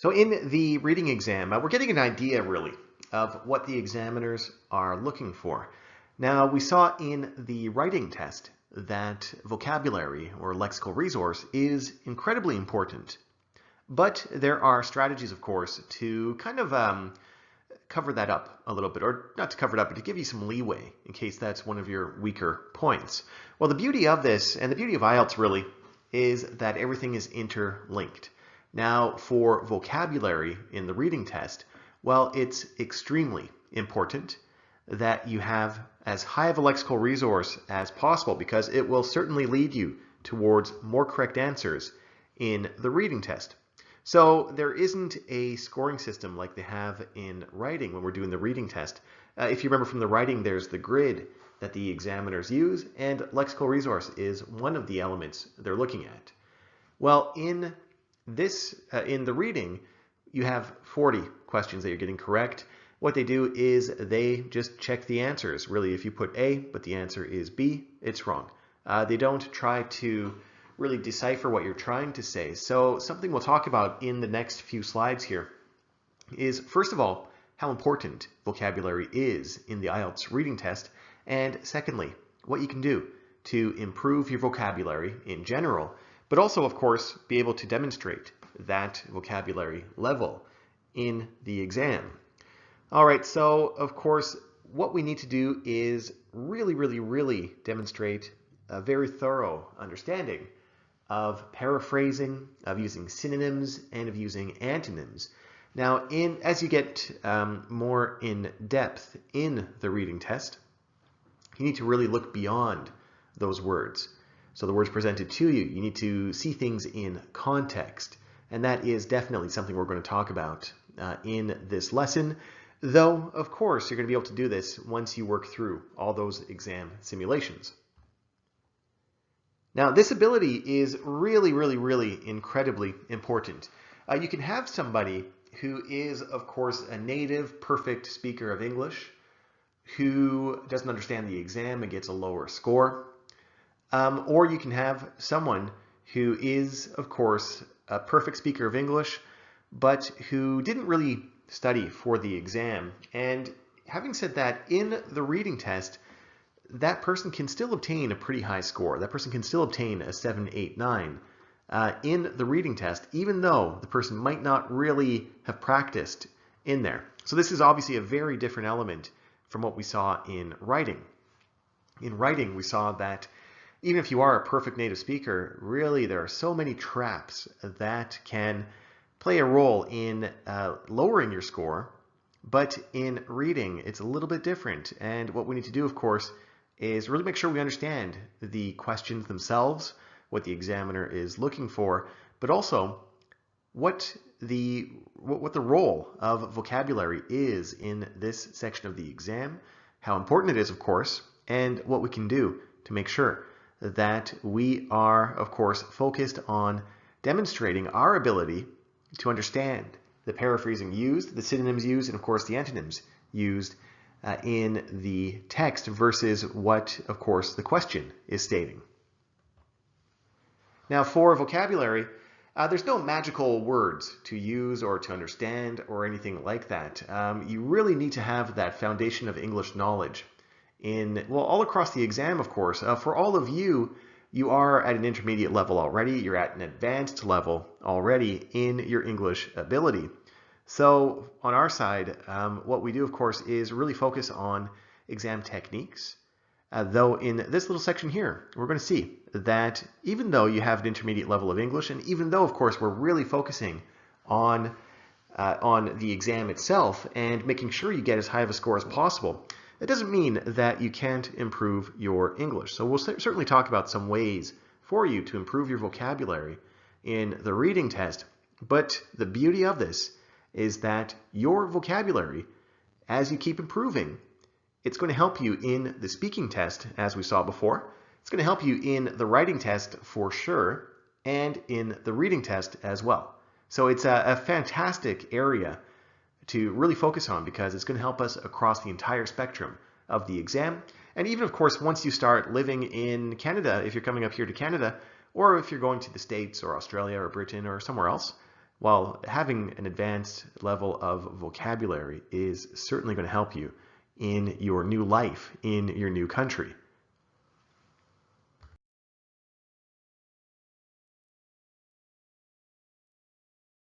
So in the reading exam, we're getting an idea really of what the examiners are looking for. Now, we saw in the writing test that vocabulary or lexical resource is incredibly important. But there are strategies, of course, to kind of cover that up a little bit, or not to cover it up, but to give you some leeway in case that's one of your weaker points. Well, the beauty of this, and the beauty of IELTS really, is that everything is interlinked. Now, for vocabulary in the reading test, well, it's extremely important that you have as high of a lexical resource as possible because it will certainly lead you towards more correct answers in the reading test. So there isn't a scoring system like they have in writing when we're doing the reading test. If you remember from the writing, there's the grid that the examiners use, and lexical resource is one of the elements they're looking at. Well, in the reading, you have 40 questions that you're getting correct. What they do is they just check the answers. Really, if you put A, but the answer is B, it's wrong. They don't try to really decipher what you're trying to say. So something we'll talk about in the next few slides here is, first of all, how important vocabulary is in the IELTS reading test, and secondly, what you can do to improve your vocabulary in general, but also, of course, be able to demonstrate that vocabulary level in the exam. All right, so of course, what we need to do is really demonstrate a very thorough understanding of paraphrasing, of using synonyms, and of using antonyms. Now, as you get more in depth in the reading test, you need to really look beyond those words. So the words presented to you, you need to see things in context. And that is definitely something we're going to talk about in this lesson. Though, of course, you're going to be able to do this once you work through all those exam simulations. Now, this ability is really incredibly important. You can have somebody who is, of course, a native, perfect speaker of English, who doesn't understand the exam and gets a lower score. Or you can have someone who is, of course, a perfect speaker of English, but who didn't really study for the exam. And having said that, in the reading test, that person can still obtain a pretty high score. That person can still obtain a 7, 8, 9 in the reading test, even though the person might not really have practiced in there. So this is obviously a very different element from what we saw in writing. In writing, we saw that even if you are a perfect native speaker, really there are so many traps that can play a role in lowering your score. But in reading, it's a little bit different. And what we need to do, of course, is really make sure we understand the questions themselves, what the examiner is looking for, but also what the role of vocabulary is in this section of the exam, how important it is, of course, and what we can do to make sure that we are, of course, focused on demonstrating our ability to understand the paraphrasing used, the synonyms used, and of course the antonyms used in the text versus what, of course, the question is stating. Now, for vocabulary, there's no magical words to use or to understand or anything like that. You really need to have that foundation of English knowledge all across the exam, of course. For all of you, you are at an intermediate level already. You're at an advanced level already in your English ability. So on our side, what we do, of course, is really focus on exam techniques. Though in this little section here, we're going to see that even though you have an intermediate level of English, and even though, of course, we're really focusing on the exam itself and making sure you get as high of a score as possible, it doesn't mean that you can't improve your English. So we'll certainly talk about some ways for you to improve your vocabulary in the reading test. But the beauty of this is that your vocabulary, as you keep improving, it's going to help you in the speaking test, as we saw before. It's going to help you in the writing test for sure, and in the reading test as well. So it's a fantastic area to really focus on because it's going to help us across the entire spectrum of the exam. And even, of course, once you start living in Canada, if you're coming up here to Canada, or if you're going to the States or Australia or Britain or somewhere else, while having an advanced level of vocabulary is certainly going to help you in your new life, in your new country.